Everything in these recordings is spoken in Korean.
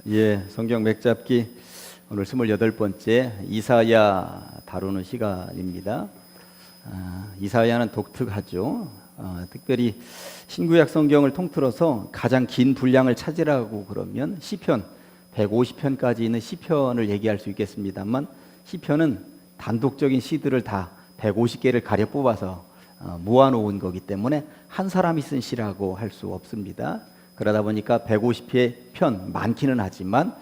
예, 성경 맥잡기 오늘 28번째 이사야 다루는 시간입니다. 이사야는 독특하죠. 특별히 신구약 성경을 통틀어서 가장 긴 분량을 차지라고 그러면 시편 150편까지 있는 시편을 얘기할 수 있겠습니다만, 시편은 단독적인 시들을 다 150개를 가려 뽑아서 모아놓은 거기 때문에 한 사람이 쓴 시라고 할 수 없습니다. 그러다 보니까 150회 편 많기는 하지만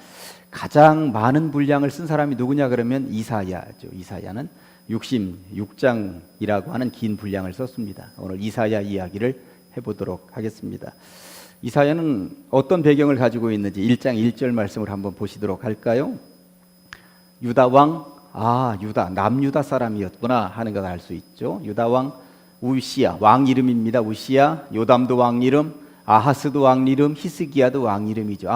가장 많은 분량을 쓴 사람이 누구냐 그러면 이사야죠. 이사야는 66장이라고 하는 긴 분량을 썼습니다. 오늘 이사야 이야기를 해보도록 하겠습니다. 이사야는 어떤 배경을 가지고 있는지 1장 1절 말씀을 한번 보시도록 할까요? 유다 왕, 유다, 남유다 사람이었구나 하는 걸 알 수 있죠. 유다 왕 우시야, 왕 이름입니다. 우시야, 요담도 왕 이름, 아하스도 왕 이름, 히스기야도 왕 이름이죠.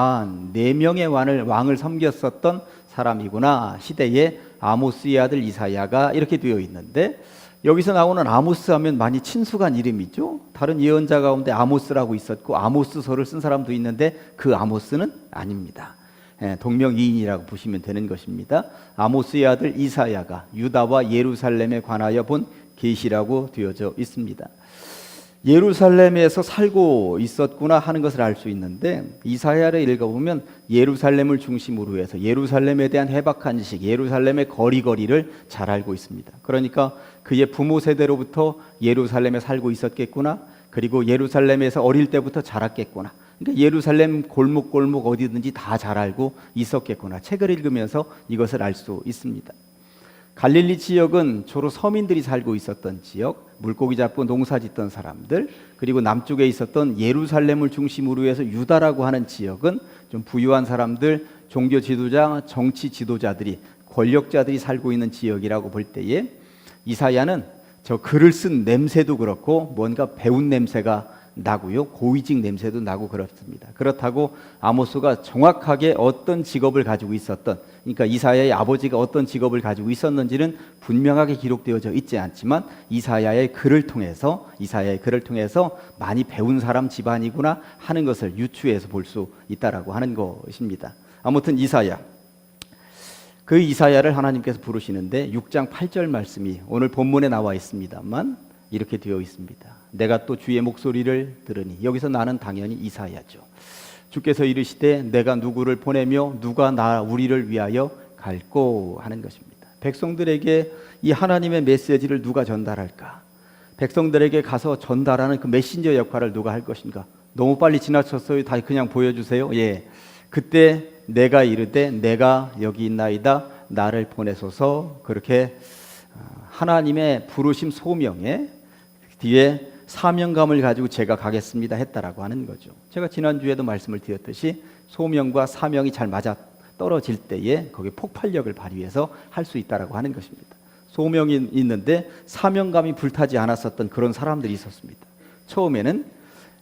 네 명의 왕을 섬겼었던 사람이구나. 시대에 아모스의 아들 이사야가 이렇게 되어 있는데, 여기서 나오는 아모스 하면 많이 친숙한 이름이죠. 다른 예언자 가운데 아모스라고 있었고 아모스서를 쓴 사람도 있는데 그 아모스는 아닙니다. 동명이인이라고 보시면 되는 것입니다. 아모스의 아들 이사야가 유다와 예루살렘에 관하여 본 계시라고 되어져 있습니다. 예루살렘에서 살고 있었구나 하는 것을 알 수 있는데, 이사야를 읽어보면 예루살렘을 중심으로 해서 예루살렘에 대한 해박한 지식, 예루살렘의 거리를 잘 알고 있습니다. 그러니까 그의 부모 세대로부터 예루살렘에 살고 있었겠구나, 그리고 예루살렘에서 어릴 때부터 자랐겠구나, 그러니까 예루살렘 골목골목 어디든지 다 잘 알고 있었겠구나, 책을 읽으면서 이것을 알 수 있습니다. 갈릴리 지역은 주로 서민들이 살고 있었던 지역, 물고기 잡고 농사 짓던 사람들, 그리고 남쪽에 있었던 예루살렘을 중심으로 해서 유다라고 하는 지역은 좀 부유한 사람들, 종교 지도자, 정치 지도자들이, 권력자들이 살고 있는 지역이라고 볼 때에, 이사야는 저 글을 쓴 냄새도 그렇고 뭔가 배운 냄새가 나고요, 고위직 냄새도 나고 그렇습니다. 그렇다고 아모스가 정확하게 어떤 직업을 가지고 있었던, 그러니까 이사야의 아버지가 어떤 직업을 가지고 있었는지는 분명하게 기록되어져 있지 않지만, 이사야의 글을 통해서 많이 배운 사람 집안이구나 하는 것을 유추해서 볼 수 있다라고 하는 것입니다. 아무튼 이사야, 그 이사야를 하나님께서 부르시는데 6장 8절 말씀이 오늘 본문에 나와 있습니다만 이렇게 되어 있습니다. 내가 또 주의 목소리를 들으니, 여기서 나는 당연히 이사야죠. 주께서 이르시되 내가 누구를 보내며 누가 우리를 위하여 갈꼬 하는 것입니다. 백성들에게 이 하나님의 메시지를 누가 전달할까? 백성들에게 가서 전달하는 그 메신저 역할을 누가 할 것인가? 너무 빨리 지나쳤어요. 다 그냥 보여주세요. 그때 내가 이르되 내가 여기 있나이다, 나를 보내소서, 그렇게 하나님의 부르심 소명에 뒤에 사명감을 가지고 제가 가겠습니다 했다라고 하는 거죠. 제가 지난주에도 말씀을 드렸듯이 소명과 사명이 잘 맞아 떨어질 때에 거기에 폭발력을 발휘해서 할 수 있다라고 하는 것입니다. 소명이 있는데 사명감이 불타지 않았었던 그런 사람들이 있었습니다. 처음에는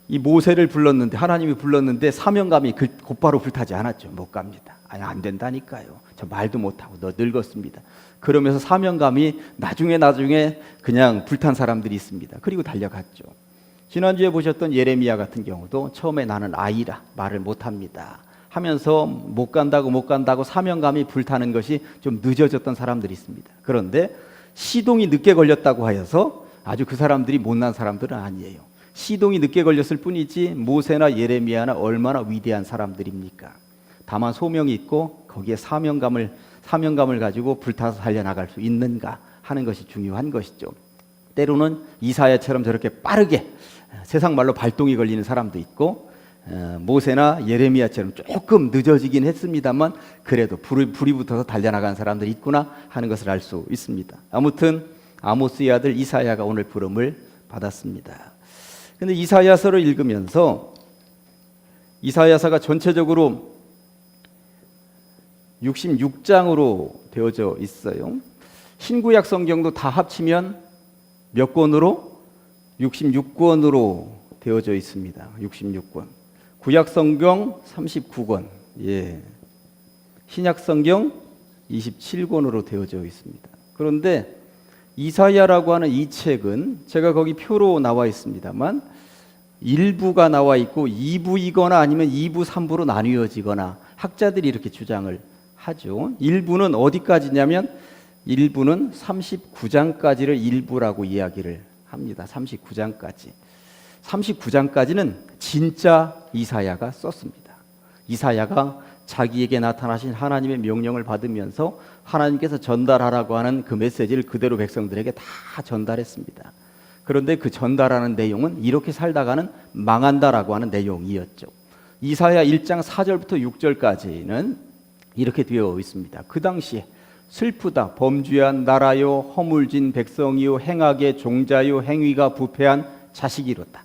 이 모세를 불렀는데, 하나님이 불렀는데 사명감이 곧바로 불타지 않았죠. 못 갑니다. 안 된다니까요. 저 말도 못하고 너 늙었습니다. 그러면서 사명감이 나중에 그냥 불탄 사람들이 있습니다. 그리고 달려갔죠. 지난주에 보셨던 예레미야 같은 경우도 처음에 나는 아이라 말을 못합니다 하면서 못 간다고 사명감이 불타는 것이 좀 늦어졌던 사람들이 있습니다. 그런데 시동이 늦게 걸렸다고 하여서 아주 그 사람들이 못난 사람들은 아니에요. 시동이 늦게 걸렸을 뿐이지 모세나 예레미야나 얼마나 위대한 사람들입니까? 다만 소명이 있고 거기에 사명감을 가지고 불타서 달려나갈 수 있는가 하는 것이 중요한 것이죠. 때로는 이사야처럼 저렇게 빠르게, 세상 말로 발동이 걸리는 사람도 있고, 모세나 예레미야처럼 조금 늦어지긴 했습니다만 그래도 불이 붙어서 달려나간 사람들이 있구나 하는 것을 알 수 있습니다. 아무튼 아모스의 아들 이사야가 오늘 부름을 받았습니다. 근데 이사야서를 읽으면서, 이사야서가 전체적으로 66장으로 되어져 있어요. 신구약 성경도 다 합치면 몇 권으로? 66권으로 되어져 있습니다. 66권. 구약 성경 39권, 신약 성경 27권으로 되어져 있습니다. 그런데 이사야라고 하는 이 책은 제가 거기 표로 나와 있습니다만 1부가 나와 있고 2부이거나 아니면 2부, 3부로 나뉘어지거나 학자들이 이렇게 주장을 하죠. 일부는 어디까지냐면 일부는 39장까지를 일부라고 이야기를 합니다. 39장까지. 39장까지는 진짜 이사야가 썼습니다. 이사야가 자기에게 나타나신 하나님의 명령을 받으면서 하나님께서 전달하라고 하는 그 메시지를 그대로 백성들에게 다 전달했습니다. 그런데 그 전달하는 내용은 이렇게 살다가는 망한다라고 하는 내용이었죠. 이사야 1장 4절부터 6절까지는 이렇게 되어 있습니다. 그 당시에 슬프다 범죄한 나라요 허물진 백성이요 행악의 종자요 행위가 부패한 자식이로다.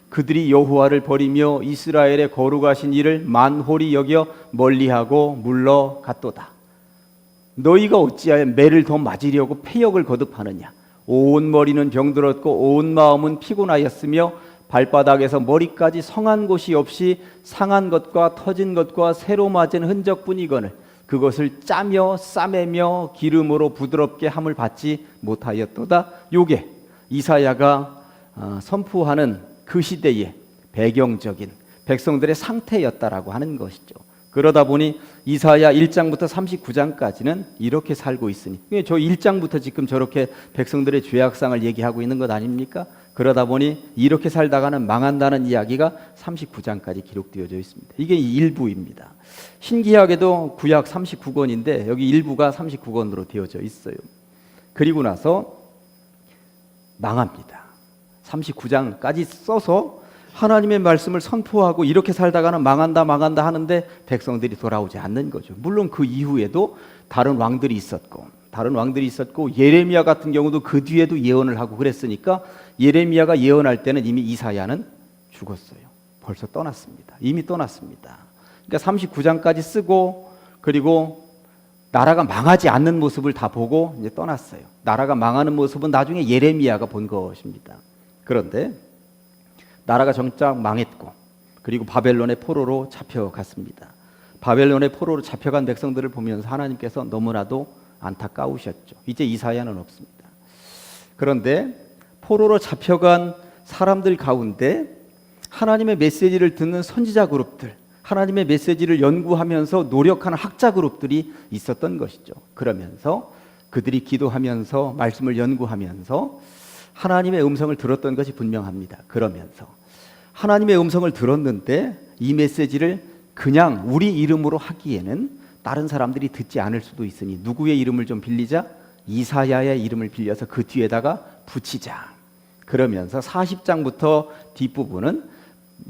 그들이 여호와를 버리며 이스라엘의 거룩하신 이를 만홀히 여겨 멀리하고 물러갔도다. 너희가 어찌하여 매를 더 맞으려고 패역을 거듭하느냐. 온 머리는 병들었고 온 마음은 피곤하였으며 발바닥에서 머리까지 성한 곳이 없이 상한 것과 터진 것과 새로 맞은 흔적뿐이거늘 그것을 짜며 싸매며 기름으로 부드럽게 함을 받지 못하였도다. 요게 이사야가 선포하는 그 시대의 배경적인 백성들의 상태였다라고 하는 것이죠. 그러다 보니 이사야 1장부터 39장까지는 이렇게 살고 있으니 저 1장부터 지금 저렇게 백성들의 죄악상을 얘기하고 있는 것 아닙니까? 그러다 보니 이렇게 살다가는 망한다는 이야기가 39장까지 기록되어져 있습니다. 이게 일부입니다. 신기하게도 구약 39권인데 여기 일부가 39권으로 되어져 있어요. 그리고 나서 망합니다. 39장까지 써서 하나님의 말씀을 선포하고 이렇게 살다가는 망한다 하는데 백성들이 돌아오지 않는 거죠. 물론 그 이후에도 다른 왕들이 있었고 예레미야 같은 경우도 그 뒤에도 예언을 하고 그랬으니까 예레미야가 예언할 때는 이미 이사야는 죽었어요. 벌써 떠났습니다. 이미 떠났습니다. 그러니까 39장까지 쓰고 그리고 나라가 망하지 않는 모습을 다 보고 이제 떠났어요. 나라가 망하는 모습은 나중에 예레미야가 본 것입니다. 그런데 나라가 정작 망했고 그리고 바벨론의 포로로 잡혀갔습니다. 바벨론의 포로로 잡혀간 백성들을 보면서 하나님께서 너무나도 안타까우셨죠. 이제 이사야는 없습니다. 그런데 포로로 잡혀간 사람들 가운데 하나님의 메시지를 듣는 선지자 그룹들, 하나님의 메시지를 연구하면서 노력하는 학자 그룹들이 있었던 것이죠. 그러면서 그들이 기도하면서 말씀을 연구하면서 하나님의 음성을 들었던 것이 분명합니다. 그러면서 하나님의 음성을 들었는데 이 메시지를 그냥 우리 이름으로 하기에는 다른 사람들이 듣지 않을 수도 있으니 누구의 이름을 좀 빌리자? 이사야의 이름을 빌려서 그 뒤에다가 붙이자. 그러면서 40장부터 뒷부분은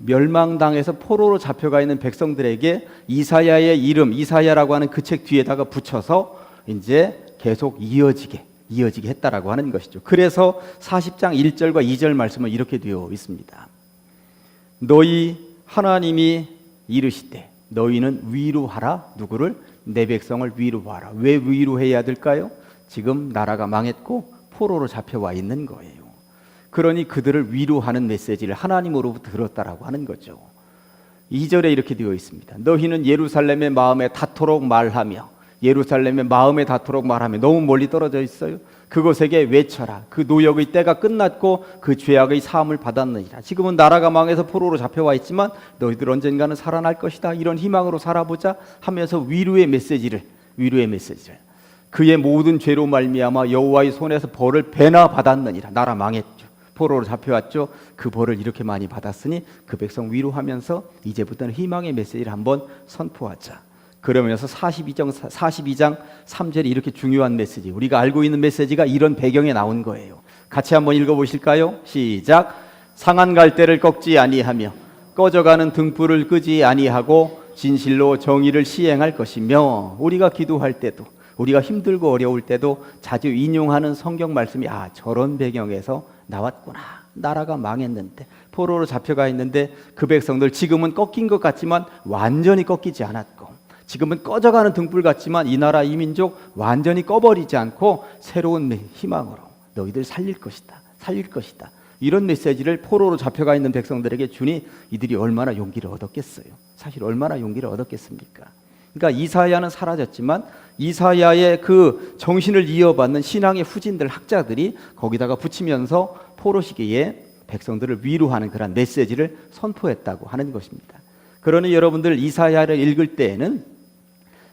멸망당해서 포로로 잡혀가 있는 백성들에게 이사야의 이름, 이사야라고 하는 그 책 뒤에다가 붙여서 이제 계속 이어지게 했다라고 하는 것이죠. 그래서 40장 1절과 2절 말씀은 이렇게 되어 있습니다. 너희 하나님이 이르시되 너희는 위로하라. 누구를? 내 백성을 위로하라. 왜 위로해야 될까요? 지금 나라가 망했고 포로로 잡혀와 있는 거예요. 그러니 그들을 위로하는 메시지를 하나님으로부터 들었다라고 하는 거죠. 2절에 이렇게 되어 있습니다. 너희는 예루살렘의 마음에 닿도록 말하며 예루살렘의 마음에 닿도록 말하며 너무 멀리 떨어져 있어요. 그곳에게 외쳐라. 그 노역의 때가 끝났고 그 죄악의 사함을 받았느니라. 지금은 나라가 망해서 포로로 잡혀와 있지만 너희들 언젠가는 살아날 것이다. 이런 희망으로 살아보자 하면서 위로의 메시지를 그의 모든 죄로 말미암아 여호와의 손에서 벌을 배나 받았느니라. 나라 망했죠. 포로로 잡혀왔죠. 그 벌을 이렇게 많이 받았으니 그 백성 위로하면서 이제부터는 희망의 메시지를 한번 선포하자. 그러면서 42장 3절이 이렇게 중요한 메시지, 우리가 알고 있는 메시지가 이런 배경에 나온 거예요. 같이 한번 읽어보실까요? 시작. 상한 갈대를 꺾지 아니하며 꺼져가는 등불을 끄지 아니하고 진실로 정의를 시행할 것이며. 우리가 기도할 때도 우리가 힘들고 어려울 때도 자주 인용하는 성경 말씀이 저런 배경에서 나왔구나. 나라가 망했는데 포로로 잡혀가 있는데 그 백성들 지금은 꺾인 것 같지만 완전히 꺾이지 않았고 지금은 꺼져가는 등불 같지만 이 나라 이 민족 완전히 꺼버리지 않고 새로운 희망으로 너희들 살릴 것이다. 이런 메시지를 포로로 잡혀가 있는 백성들에게 주니 이들이 얼마나 용기를 얻었겠어요. 사실 얼마나 용기를 얻었겠습니까? 그러니까 이사야는 사라졌지만 이사야의 그 정신을 이어받는 신앙의 후진들, 학자들이 거기다가 붙이면서 포로 시기에 백성들을 위로하는 그런 메시지를 선포했다고 하는 것입니다. 그러니 여러분들 이사야를 읽을 때에는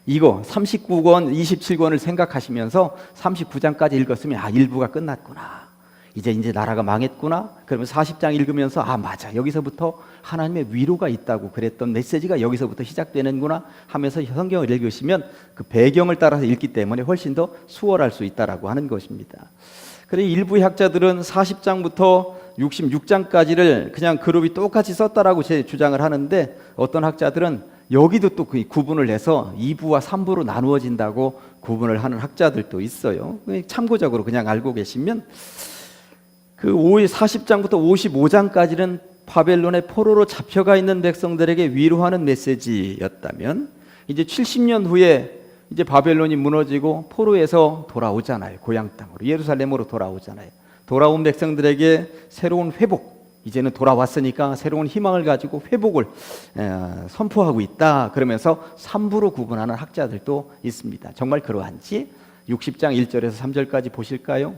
이거 39권, 27권을 생각하시면서 39장까지 읽었으면 일부가 끝났구나. 이제 나라가 망했구나. 그러면 40장 읽으면서 맞아. 여기서부터 하나님의 위로가 있다고 그랬던 메시지가 여기서부터 시작되는구나 하면서 성경을 읽으시면 그 배경을 따라서 읽기 때문에 훨씬 더 수월할 수 있다라고 하는 것입니다. 그래서 일부 학자들은 40장부터 66장까지를 그냥 그룹이 똑같이 썼다라고 주장을 하는데, 어떤 학자들은 여기도 또 그 구분을 해서 2부와 3부로 나누어진다고 구분을 하는 학자들도 있어요. 참고적으로 그냥 알고 계시면 그 40장부터 55장까지는 바벨론의 포로로 잡혀가 있는 백성들에게 위로하는 메시지였다면, 이제 70년 후에 이제 바벨론이 무너지고 포로에서 돌아오잖아요. 고향 땅으로, 예루살렘으로 돌아오잖아요. 돌아온 백성들에게 새로운 회복, 이제는 돌아왔으니까 새로운 희망을 가지고 회복을 선포하고 있다. 그러면서 3부로 구분하는 학자들도 있습니다. 정말 그러한지 60장 1절에서 3절까지 보실까요?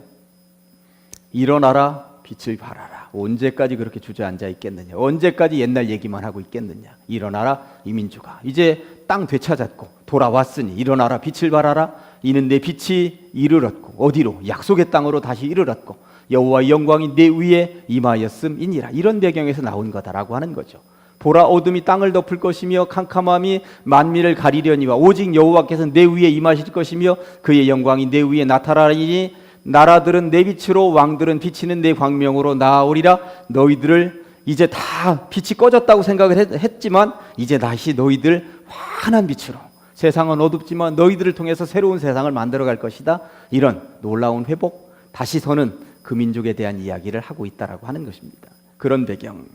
일어나라, 빛을 발하라. 언제까지 그렇게 주저앉아 있겠느냐? 언제까지 옛날 얘기만 하고 있겠느냐? 일어나라, 이 민족아. 이제 땅 되찾았고 돌아왔으니 일어나라, 빛을 발하라. 이는 내 빛이 이르렀고, 어디로? 약속의 땅으로 다시 이르렀고, 여호와의 영광이 내 위에 임하였음이니라. 이런 배경에서 나온 거다라고 하는 거죠. 보라, 어둠이 땅을 덮을 것이며 캄캄함이 만민을 가리려니와 오직 여호와께서 내 위에 임하실 것이며 그의 영광이 내 위에 나타나리니 나라들은 내 빛으로, 왕들은 비치는 내 광명으로 나아오리라. 너희들을 이제 다 빛이 꺼졌다고 생각을 했지만 이제 다시 너희들 환한 빛으로, 세상은 어둡지만 너희들을 통해서 새로운 세상을 만들어갈 것이다. 이런 놀라운 회복, 다시 서는 그 민족에 대한 이야기를 하고 있다라고 하는 것입니다. 그런 배경.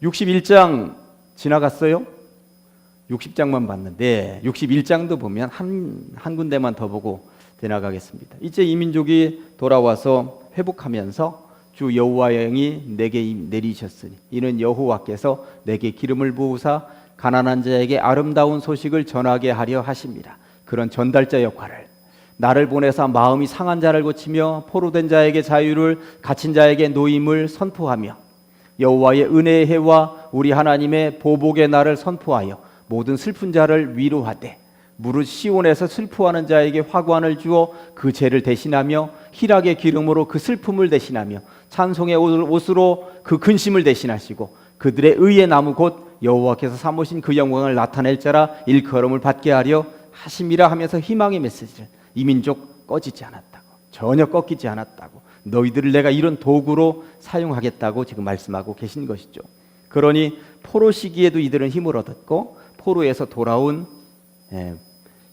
61장 지나갔어요? 60장만 봤는데 61장도 보면 한 군데만 더 보고 지나가겠습니다. 이제 이 민족이 돌아와서 회복하면서 주 여호와의 영이 내게 내리셨으니 이는 여호와께서 내게 기름을 부으사 가난한 자에게 아름다운 소식을 전하게 하려 하십니다. 그런 전달자 역할을, 나를 보내사 마음이 상한 자를 고치며 포로된 자에게 자유를, 갇힌 자에게 노임을 선포하며 여호와의 은혜의 해와 우리 하나님의 보복의 날을 선포하여 모든 슬픈 자를 위로하되 무릇 시온에서 슬퍼하는 자에게 화관을 주어 그 죄를 대신하며 희락의 기름으로 그 슬픔을 대신하며 찬송의 옷으로 그 근심을 대신하시고 그들의 의의 나무 곧 여호와께서 삼으신 그 영광을 나타낼 자라 일컬음을 받게 하려 하심이라 하면서 희망의 메시지를, 이 민족 꺼지지 않았다고, 전혀 꺾이지 않았다고, 너희들을 내가 이런 도구로 사용하겠다고 지금 말씀하고 계신 것이죠. 그러니 포로 시기에도 이들은 힘을 얻었고 포로에서 돌아온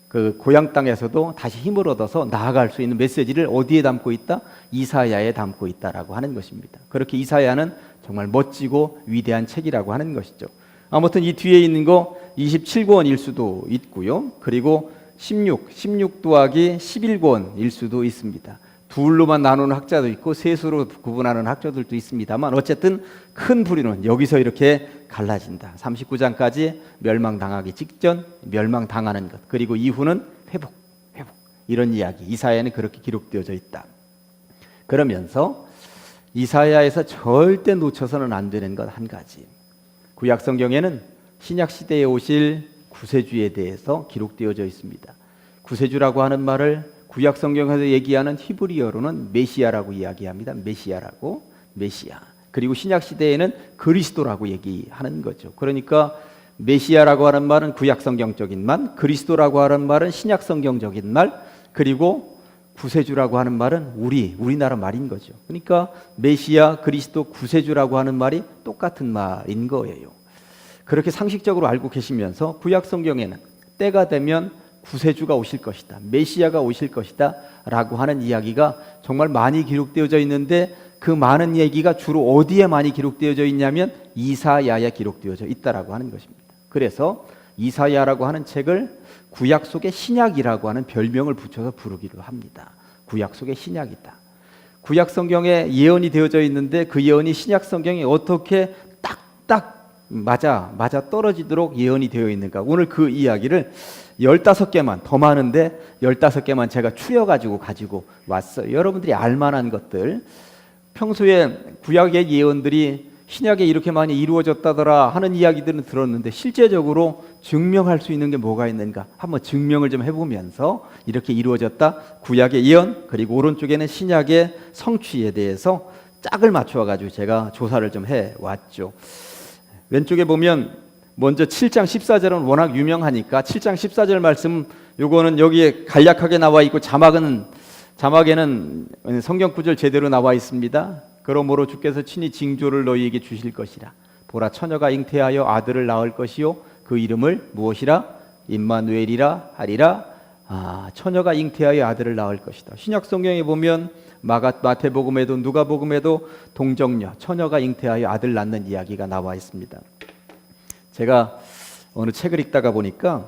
그 고향 땅에서도 다시 힘을 얻어서 나아갈 수 있는 메시지를 어디에 담고 있다? 이사야에 담고 있다라고 하는 것입니다. 그렇게 이사야는 정말 멋지고 위대한 책이라고 하는 것이죠. 아무튼 이 뒤에 있는 거 27권일 수도 있고요. 그리고 16 더하기 11권일 수도 있습니다. 둘로만 나누는 학자도 있고 셋으로 구분하는 학자들도 있습니다만 어쨌든 큰 부류는 여기서 이렇게 갈라진다. 39장까지 멸망당하기 직전, 멸망당하는 것, 그리고 이후는 회복 이런 이야기, 이사야에는 그렇게 기록되어져 있다. 그러면서 이사야에서 절대 놓쳐서는 안 되는 것 한 가지, 구약 성경에는 신약 시대에 오실 구세주에 대해서 기록되어져 있습니다. 구세주라고 하는 말을 구약 성경에서 얘기하는 히브리어로는 메시아라고 이야기합니다. 메시아. 그리고 신약 시대에는 그리스도라고 얘기하는 거죠. 그러니까 메시아라고 하는 말은 구약 성경적인 말, 그리스도라고 하는 말은 신약 성경적인 말, 그리고 구세주라고 하는 말은 우리나라 말인 거죠. 그러니까 메시아, 그리스도, 구세주라고 하는 말이 똑같은 말인 거예요. 그렇게 상식적으로 알고 계시면서 구약 성경에는 때가 되면 구세주가 오실 것이다, 메시아가 오실 것이다 라고 하는 이야기가 정말 많이 기록되어져 있는데, 그 많은 얘기가 주로 어디에 많이 기록되어져 있냐면 이사야에 기록되어져 있다라고 하는 것입니다. 그래서 이사야라고 하는 책을 구약 속의 신약이라고 하는 별명을 붙여서 부르기도 합니다. 구약 속의 신약이다. 구약 성경에 예언이 되어져 있는데 그 예언이 신약 성경에 어떻게 딱딱 맞아 떨어지도록 예언이 되어 있는가, 오늘 그 이야기를 15개만, 더 많은데 15개만 제가 추려가지고 가지고 왔어요. 여러분들이 알만한 것들, 평소에 구약의 예언들이 신약에 이렇게 많이 이루어졌다더라 하는 이야기들은 들었는데 실제적으로 증명할 수 있는 게 뭐가 있는가 한번 증명을 좀 해보면서 이렇게 이루어졌다 구약의 예언 그리고 오른쪽에는 신약의 성취에 대해서 짝을 맞추어 가지고 제가 조사를 좀 해왔죠. 왼쪽에 보면 먼저 7장 14절은 워낙 유명하니까 7장 14절 말씀 요거는 여기에 간략하게 나와 있고 자막에는 성경 구절 제대로 나와 있습니다. 그러므로 주께서 친히 징조를 너희에게 주실 것이라. 보라 처녀가 잉태하여 아들을 낳을 것이요 그 이름을 무엇이라? 임마누엘이라 하리라. 처녀가 잉태하여 아들을 낳을 것이다. 신약 성경에 보면 마태복음에도 누가복음에도 동정녀 처녀가 잉태하여 아들 낳는 이야기가 나와 있습니다. 제가 어느 책을 읽다가 보니까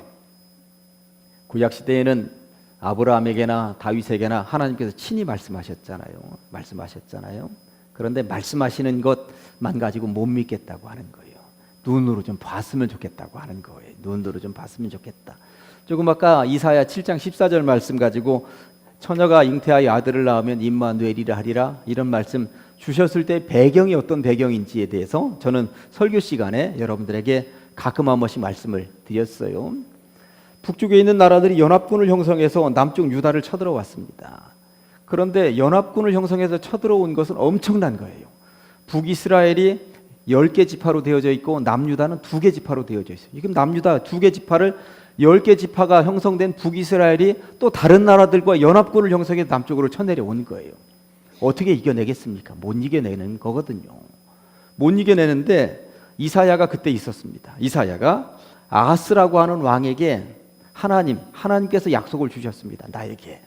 구약 시대에는 아브라함에게나 다윗에게나 하나님께서 친히 말씀하셨잖아요. 그런데 말씀하시는 것만 가지고 못 믿겠다고 하는 거예요. 눈으로 좀 봤으면 좋겠다고 하는 거예요. 눈으로 좀 봤으면 좋겠다. 조금 아까 이사야 7장 14절 말씀 가지고 처녀가 잉태하여 아들을 낳으면 임마누엘이라 하리라 이런 말씀 주셨을 때 배경이 어떤 배경인지에 대해서 저는 설교 시간에 여러분들에게 가끔 한 번씩 말씀을 드렸어요. 북쪽에 있는 나라들이 연합군을 형성해서 남쪽 유다를 쳐들어왔습니다. 그런데 연합군을 형성해서 쳐들어온 것은 엄청난 거예요. 북이스라엘이 10개 지파로 되어져 있고 남유다는 2개 지파로 되어져 있어요. 지금 남유다 2개 지파를 10개 지파가 형성된 북이스라엘이 또 다른 나라들과 연합군을 형성해서 남쪽으로 쳐내려온 거예요. 어떻게 이겨내겠습니까? 못 이겨내는 거거든요. 못 이겨내는데 이사야가 그때 있었습니다. 이사야가 아하스라고 하는 왕에게 하나님께서 약속을 주셨습니다. 나에게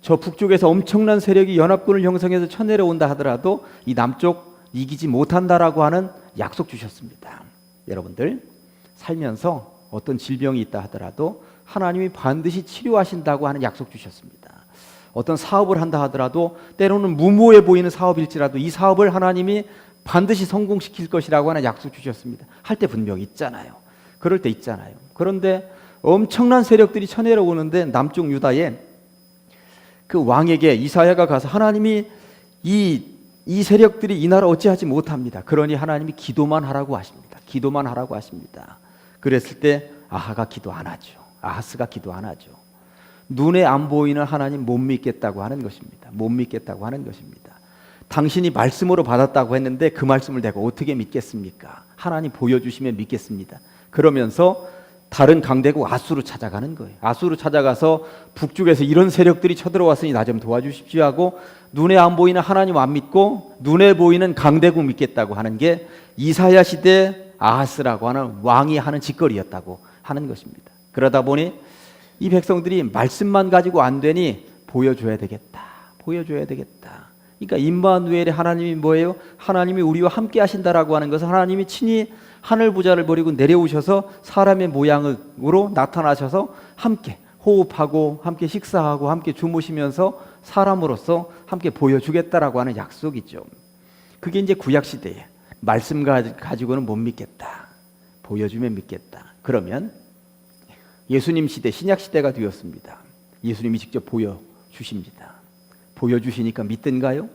저 북쪽에서 엄청난 세력이 연합군을 형성해서 쳐내려온다 하더라도 이 남쪽 이기지 못한다라고 하는 약속 주셨습니다. 여러분들 살면서 어떤 질병이 있다 하더라도 하나님이 반드시 치료하신다고 하는 약속 주셨습니다. 어떤 사업을 한다 하더라도 때로는 무모해 보이는 사업일지라도 이 사업을 하나님이 반드시 성공시킬 것이라고 하는 약속 주셨습니다. 할 때 분명히 있잖아요. 그럴 때 있잖아요. 그런데 엄청난 세력들이 쳐내려오는데 남쪽 유다에 그 왕에게 이사야가 가서 하나님이 이 세력들이 이 나라 어찌하지 못합니다. 그러니 하나님이 기도만 하라고 하십니다. 기도만 하라고 하십니다. 그랬을 때 아하스가 기도 안 하죠. 눈에 안 보이는 하나님 못 믿겠다고 하는 것입니다. 못 믿겠다고 하는 것입니다. 당신이 말씀으로 받았다고 했는데 그 말씀을 내가 어떻게 믿겠습니까? 하나님 보여주시면 믿겠습니다. 그러면서 다른 강대국 아수로 찾아가는 거예요. 아수로 찾아가서 북쪽에서 이런 세력들이 쳐들어왔으니 나 좀 도와주십시오 하고 눈에 안 보이는 하나님 안 믿고 눈에 보이는 강대국 믿겠다고 하는 게 이사야 시대 아하스라고 하는 왕이 하는 짓거리였다고 하는 것입니다. 그러다 보니 이 백성들이 말씀만 가지고 안 되니 보여줘야 되겠다. 그러니까 임마누엘의 하나님이 뭐예요? 하나님이 우리와 함께 하신다라고 하는 것은 하나님이 친히 하늘 부자를 버리고 내려오셔서 사람의 모양으로 나타나셔서 함께 호흡하고 함께 식사하고 함께 주무시면서 사람으로서 함께 보여주겠다라고 하는 약속이죠. 그게 이제 구약 시대에 말씀 가지고는 못 믿겠다. 보여주면 믿겠다. 그러면 예수님 시대, 신약 시대가 되었습니다. 예수님이 직접 보여주십니다. 보여주시니까 믿든가요?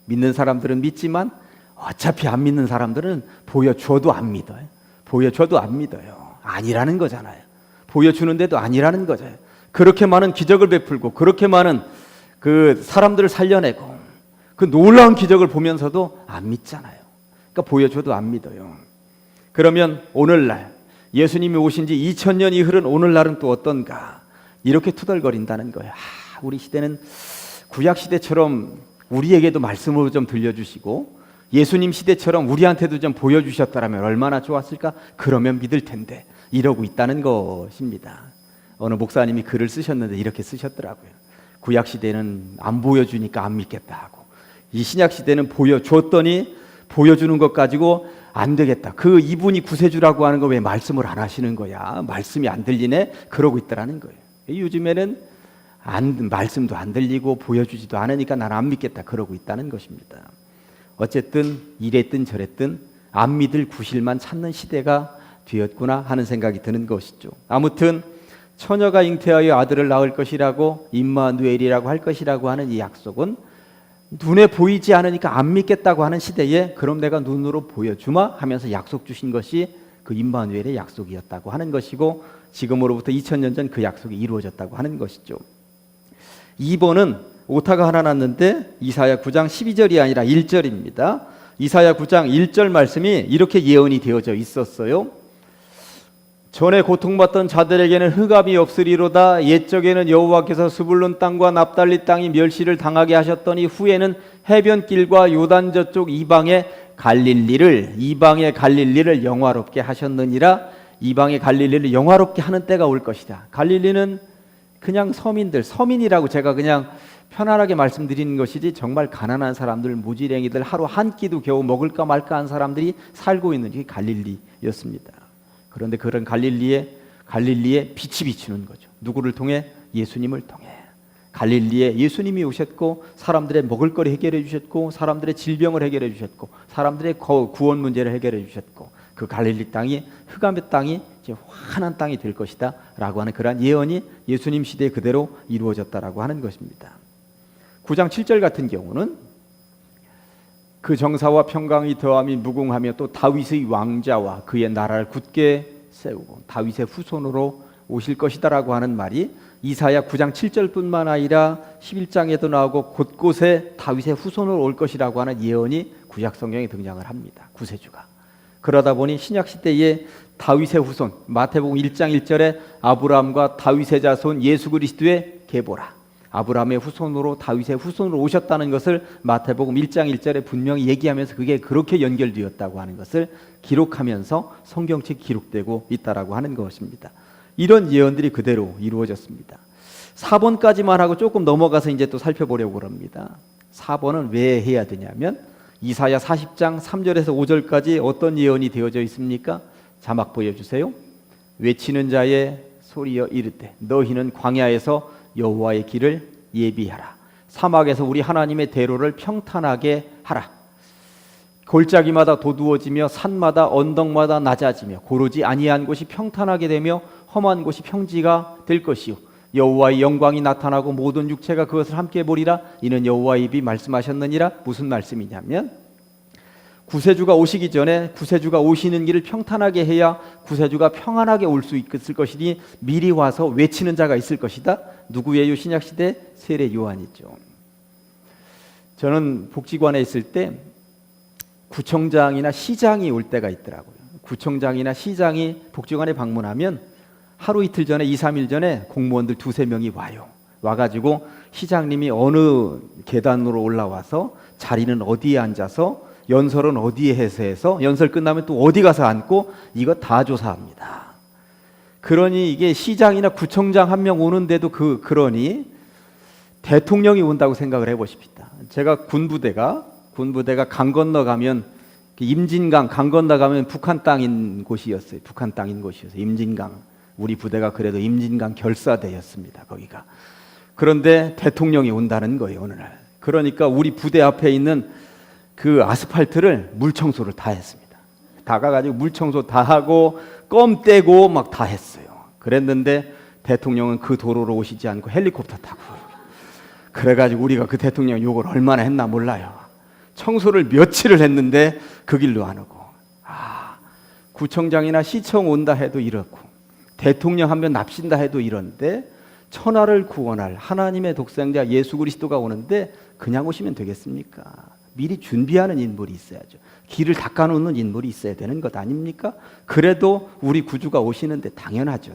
믿는 사람들은 믿지만 어차피 안 믿는 사람들은 보여줘도 안 믿어요. 아니라는 거잖아요. 보여주는데도 아니라는 거죠. 그렇게 많은 기적을 베풀고 그렇게 많은 그 사람들을 살려내고 그 놀라운 기적을 보면서도 안 믿잖아요. 그러니까 보여줘도 안 믿어요. 그러면 오늘날 예수님이 오신 지 2000년이 흐른 오늘날은 또 어떤가? 이렇게 투덜거린다는 거예요. 우리 시대는 구약 시대처럼 우리에게도 말씀으로 좀 들려주시고 예수님 시대처럼 우리한테도 좀 보여주셨다면 얼마나 좋았을까? 그러면 믿을 텐데 이러고 있다는 것입니다. 어느 목사님이 글을 쓰셨는데 이렇게 쓰셨더라고요. 구약 시대는 안 보여주니까 안 믿겠다 하고 이 신약 시대는 보여줬더니 보여주는 것 가지고 안 되겠다. 그 이분이 구세주라고 하는 거 왜 말씀을 안 하시는 거야? 말씀이 안 들리네? 그러고 있더라는 거예요. 요즘에는 말씀도 안 들리고 보여주지도 않으니까 난 안 믿겠다. 그러고 있다는 것입니다. 어쨌든 이랬든 저랬든 안 믿을 구실만 찾는 시대가 되었구나 하는 생각이 드는 것이죠. 아무튼 처녀가 잉태하여 아들을 낳을 것이라고 임마누엘이라고 할 것이라고 하는 이 약속은 눈에 보이지 않으니까 안 믿겠다고 하는 시대에 그럼 내가 눈으로 보여주마 하면서 약속 주신 것이 그 임마누엘의 약속이었다고 하는 것이고, 지금으로부터 2000년 전 그 약속이 이루어졌다고 하는 것이죠. 2번은 오타가 하나 났는데 이사야 9장 12절이 아니라 1절입니다. 이사야 9장 1절 말씀이 이렇게 예언이 되어져 있었어요. 전에 고통받던 자들에게는 흑암이 없으리로다. 옛적에는 여호와께서 스불론 땅과 납달리 땅이 멸시를 당하게 하셨더니 후에는 해변길과 요단 저쪽 이방의 갈릴리를 영화롭게 하셨느니라. 이방의 갈릴리를 영화롭게 하는 때가 올 것이다. 갈릴리는 그냥 서민이라고 제가 그냥 편안하게 말씀드리는 것이지, 정말 가난한 사람들, 무지랭이들, 하루 한 끼도 겨우 먹을까 말까 한 사람들이 살고 있는 게 갈릴리였습니다. 그런데 그런 갈릴리에 빛이 비추는 거죠. 누구를 통해? 예수님을 통해. 갈릴리에 예수님이 오셨고 사람들의 먹을거리 해결해 주셨고 사람들의 질병을 해결해 주셨고 사람들의 구원 문제를 해결해 주셨고, 그 갈릴리 땅이 흑암의 땅이 이제 환한 땅이 될 것이다 라고 하는 그러한 예언이 예수님 시대에 그대로 이루어졌다라고 하는 것입니다. 9장 7절 같은 경우는 그 정사와 평강이 더함이 무궁하며 또 다윗의 왕자와 그의 나라를 굳게 세우고 다윗의 후손으로 오실 것이다라고 하는 말이 이사야 9장 7절뿐만 아니라 11장에도 나오고 곳곳에 다윗의 후손으로 올 것이라고 하는 예언이 구약 성경에 등장을 합니다. 구세주가. 그러다 보니 신약 시대에 다윗의 후손, 마태복음 1장 1절에 아브라함과 다윗의 자손 예수 그리스도의 계보라, 아브라함의 후손으로 다윗의 후손으로 오셨다는 것을 마태복음 1장 1절에 분명히 얘기하면서 그게 그렇게 연결되었다고 하는 것을 기록하면서 성경책에 기록되고 있다라고 하는 것입니다. 이런 예언들이 그대로 이루어졌습니다. 4번까지만 하고 조금 넘어가서 이제 또 살펴보려고 합니다. 4번은 왜 해야 되냐면 이사야 40장 3절에서 5절까지 어떤 예언이 되어져 있습니까? 자막 보여주세요. 외치는 자의 소리여 이르되 너희는 광야에서 여호와의 길을 예비하라. 사막에서 우리 하나님의 대로를 평탄하게 하라. 골짜기마다 도두어지며 산마다 언덕마다 낮아지며 고르지 아니한 곳이 평탄하게 되며 험한 곳이 평지가 될 것이요 여호와의 영광이 나타나고 모든 육체가 그것을 함께 보리라. 이는 여호와의 입이 말씀하셨느니라. 무슨 말씀이냐면 구세주가 오시기 전에 구세주가 오시는 길을 평탄하게 해야 구세주가 평안하게 올 수 있을 것이니 미리 와서 외치는 자가 있을 것이다. 누구예요? 신약시대 세례 요한이죠. 저는 복지관에 있을 때 구청장이나 시장이 올 때가 있더라고요. 구청장이나 시장이 복지관에 방문하면 하루 이틀 전에 2, 3일 전에 공무원들 2, 3명이 와요. 와가지고 시장님이 어느 계단으로 올라와서 자리는 어디에 앉아서 연설은 어디에 해서 연설 끝나면 또 어디 가서 앉고 이거 다 조사합니다. 그러니 이게 시장이나 구청장 한 명 오는데도 그러니 대통령이 온다고 생각을 해보십시다. 제가 군부대가 강 건너가면 임진강 강 건너가면 북한 땅인 곳이었어요. 북한 땅인 곳이었어요. 임진강. 우리 부대가 그래도 임진강 결사대였습니다. 거기가. 그런데 대통령이 온다는 거예요. 어느 날. 그러니까 우리 부대 앞에 있는 그 아스팔트를 물청소를 다 했습니다. 다 가가지고 물청소 다 하고 껌 떼고 막 다 했어요. 그랬는데 대통령은 그 도로로 오시지 않고 헬리콥터 타고. 그래가지고 우리가 그 대통령 욕을 얼마나 했나 몰라요. 청소를 며칠을 했는데 그 길로 안 오고. 구청장이나 시청 온다 해도 이렇고 대통령 한 명 납신다 해도 이런데 천하를 구원할 하나님의 독생자 예수 그리스도가 오는데 그냥 오시면 되겠습니까? 미리 준비하는 인물이 있어야죠. 길을 닦아놓는 인물이 있어야 되는 것 아닙니까? 그래도 우리 구주가 오시는데 당연하죠.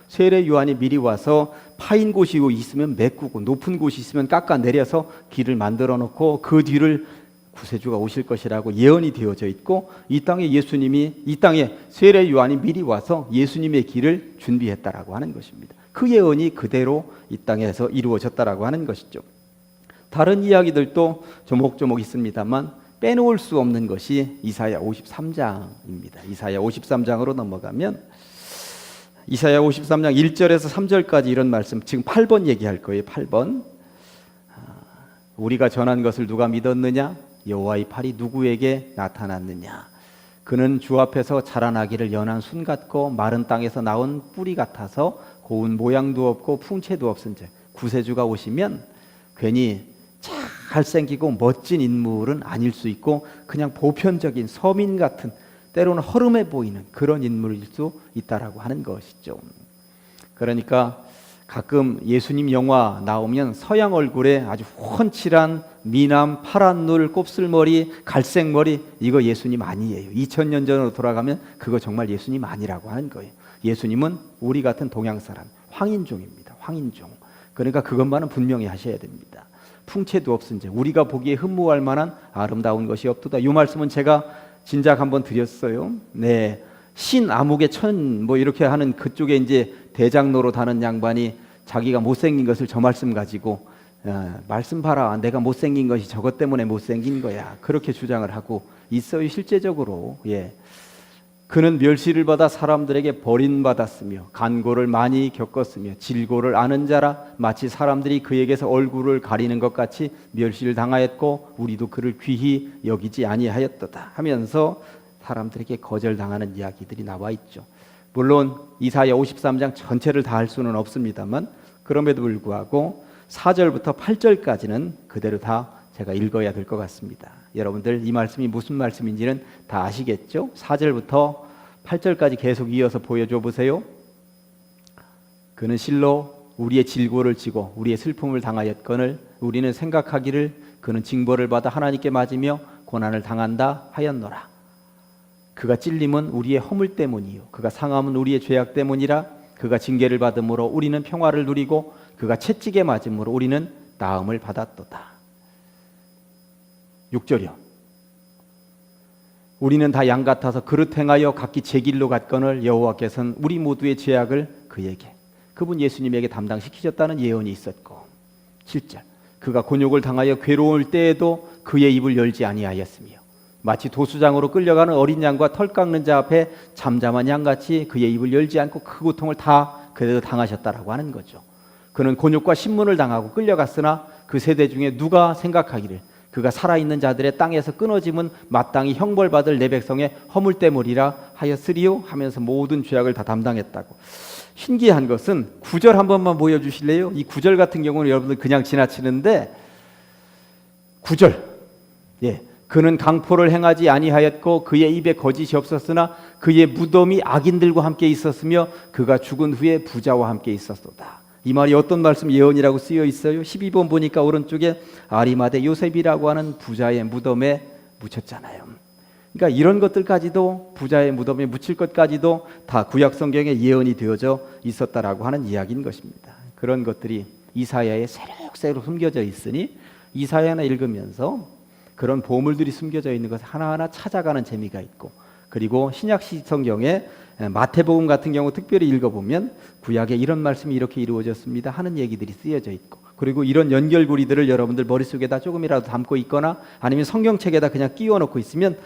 세례 요한이 미리 와서 파인 곳이 있으면 메꾸고 높은 곳이 있으면 깎아내려서 길을 만들어 놓고 그 뒤를 구세주가 오실 것이라고 예언이 되어져 있고 이 땅에 세례 요한이 미리 와서 예수님의 길을 준비했다라고 하는 것입니다. 그 예언이 그대로 이 땅에서 이루어졌다라고 하는 것이죠. 다른 이야기들도 조목조목 있습니다만 빼놓을 수 없는 것이 이사야 53장입니다. 이사야 53장으로 넘어가면 이사야 53장 1절에서 3절까지 이런 말씀, 지금 8번 얘기할 거예요. 8번. 우리가 전한 것을 누가 믿었느냐? 여호와의 팔이 누구에게 나타났느냐? 그는 주 앞에서 자라나기를 연한 순 같고 마른 땅에서 나온 뿌리 같아서 고운 모양도 없고 풍채도 없은 자. 구세주가 오시면 괜히 참 잘생기고 멋진 인물은 아닐 수 있고 그냥 보편적인 서민 같은 때로는 허름해 보이는 그런 인물일 수 있다라고 하는 것이죠. 그러니까 가끔 예수님 영화 나오면 서양 얼굴에 아주 훤칠한 미남, 파란 눈, 곱슬머리, 갈색머리, 이거 예수님 아니에요. 2000년 전으로 돌아가면 그거 정말 예수님 아니라고 하는 거예요. 예수님은 우리 같은 동양 사람, 황인종입니다. 황인종. 그러니까 그것만은 분명히 하셔야 됩니다. 풍채도 없은 자, 우리가 보기에 흠모할 만한 아름다운 것이 없도다. 이 말씀은 제가 진작 한번 드렸어요. 네, 신 아무개 천 뭐 이렇게 하는 그쪽에 이제 대장로로 다는 양반이 자기가 못생긴 것을 저 말씀 가지고 말씀 봐라, 내가 못생긴 것이 저것 때문에 못생긴 거야, 그렇게 주장을 하고 있어요. 실제적으로 그는 멸시를 받아 사람들에게 버림받았으며 간고를 많이 겪었으며 질고를 아는 자라 마치 사람들이 그에게서 얼굴을 가리는 것 같이 멸시를 당하였고 우리도 그를 귀히 여기지 아니하였도다 하면서 사람들에게 거절당하는 이야기들이 나와 있죠. 물론 이사야 53장 전체를 다 할 수는 없습니다만 그럼에도 불구하고 4절부터 8절까지는 그대로 다 제가 읽어야 될 것 같습니다. 여러분들 이 말씀이 무슨 말씀인지는 다 아시겠죠? 4절부터 8절까지 계속 이어서 보여줘 보세요. 그는 실로 우리의 질고를 지고 우리의 슬픔을 당하였거늘 우리는 생각하기를 그는 징벌을 받아 하나님께 맞으며 고난을 당한다 하였노라. 그가 찔림은 우리의 허물 때문이요 그가 상함은 우리의 죄악 때문이라. 그가 징계를 받음으로 우리는 평화를 누리고 그가 채찍에 맞음으로 우리는 나음을 받았도다. 6절이요. 우리는 다 양 같아서 그릇 행하여 각기 제 길로 갔거늘 여호와께서는 우리 모두의 죄악을 그에게, 그분 예수님에게 담당시키셨다는 예언이 있었고 7절. 그가 곤욕을 당하여 괴로울 때에도 그의 입을 열지 아니하였으며 마치 도수장으로 끌려가는 어린 양과 털 깎는 자 앞에 잠잠한 양같이 그의 입을 열지 않고 그 고통을 다 그대로 당하셨다라고 하는 거죠. 그는 곤욕과 신문을 당하고 끌려갔으나 그 세대 중에 누가 생각하기를 그가 살아있는 자들의 땅에서 끊어짐은 마땅히 형벌받을 내 백성의 허물때물이라 하였으리요 하면서 모든 죄악을 다 담당했다고. 신기한 것은 9절 한 번만 보여주실래요? 이 9절 같은 경우는 여러분들 그냥 지나치는데 9절 그는 강포를 행하지 아니하였고 그의 입에 거짓이 없었으나 그의 무덤이 악인들과 함께 있었으며 그가 죽은 후에 부자와 함께 있었도다. 이 말이 어떤 말씀 예언이라고 쓰여 있어요? 12번 보니까 오른쪽에 아리마대 요셉이라고 하는 부자의 무덤에 묻혔잖아요. 그러니까 이런 것들까지도 부자의 무덤에 묻힐 것까지도 다 구약 성경에 예언이 되어져 있었다라고 하는 이야기인 것입니다. 그런 것들이 이사야에 새록새록 숨겨져 있으니 이사야나 읽으면서 그런 보물들이 숨겨져 있는 것을 하나하나 찾아가는 재미가 있고, 그리고 신약 성경에 마태복음 같은 경우 특별히 읽어보면 구약에 이런 말씀이 이렇게 이루어졌습니다 하는 얘기들이 쓰여져 있고, 그리고 이런 연결고리들을 여러분들 머릿속에다 조금이라도 담고 있거나 아니면 성경책에다 그냥 끼워놓고 있으면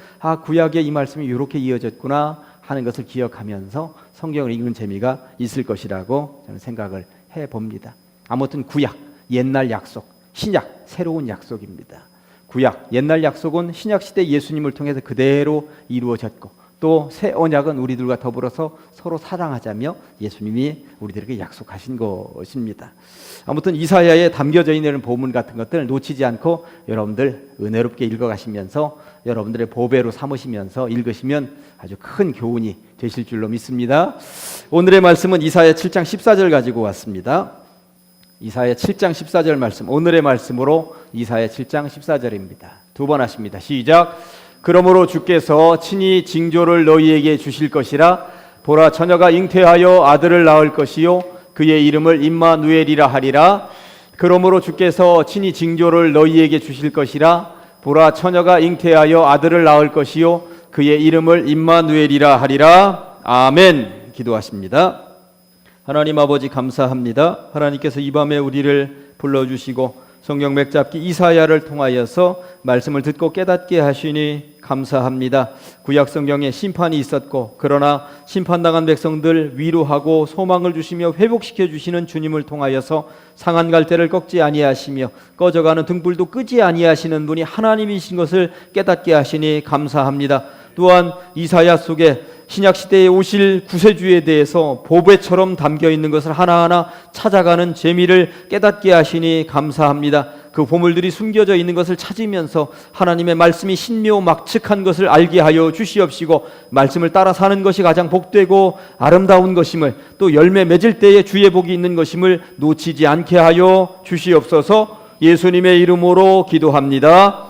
구약에 이 말씀이 이렇게 이어졌구나 하는 것을 기억하면서 성경을 읽는 재미가 있을 것이라고 저는 생각을 해봅니다. 아무튼 구약, 옛날 약속, 신약, 새로운 약속입니다. 구약, 옛날 약속은 신약시대 예수님을 통해서 그대로 이루어졌고, 또 새 언약은 우리들과 더불어서 서로 사랑하자며 예수님이 우리들에게 약속하신 것입니다. 아무튼 이사야에 담겨져 있는 보문 같은 것들 놓치지 않고 여러분들 은혜롭게 읽어가시면서 여러분들의 보배로 삼으시면서 읽으시면 아주 큰 교훈이 되실 줄로 믿습니다. 오늘의 말씀은 이사야 7장 14절 가지고 왔습니다. 이사야 7장 14절 말씀, 오늘의 말씀으로 이사야 7장 14절입니다. 두 번 하십니다. 시작. 그러므로 주께서 친히 징조를 너희에게 주실 것이라. 보라, 처녀가 잉태하여 아들을 낳을 것이요 그의 이름을 임마누엘이라 하리라. 그러므로 주께서 친히 징조를 너희에게 주실 것이라. 보라, 처녀가 잉태하여 아들을 낳을 것이요 그의 이름을 임마누엘이라 하리라. 아멘. 기도하십니다. 하나님 아버지 감사합니다. 하나님께서 이 밤에 우리를 불러주시고 성경 맥잡기 이사야를 통하여서 말씀을 듣고 깨닫게 하시니 감사합니다. 구약 성경에 심판이 있었고, 그러나 심판당한 백성들 위로하고 소망을 주시며 회복시켜 주시는 주님을 통하여서 상한 갈대를 꺾지 아니하시며 꺼져가는 등불도 끄지 아니하시는 분이 하나님이신 것을 깨닫게 하시니 감사합니다. 또한 이사야 속에 신약시대에 오실 구세주에 대해서 보배처럼 담겨있는 것을 하나하나 찾아가는 재미를 깨닫게 하시니 감사합니다. 그 보물들이 숨겨져 있는 것을 찾으면서 하나님의 말씀이 신묘막측한 것을 알게 하여 주시옵시고, 말씀을 따라 사는 것이 가장 복되고 아름다운 것임을, 또 열매 맺을 때에 주의 복이 있는 것임을 놓치지 않게 하여 주시옵소서. 예수님의 이름으로 기도합니다.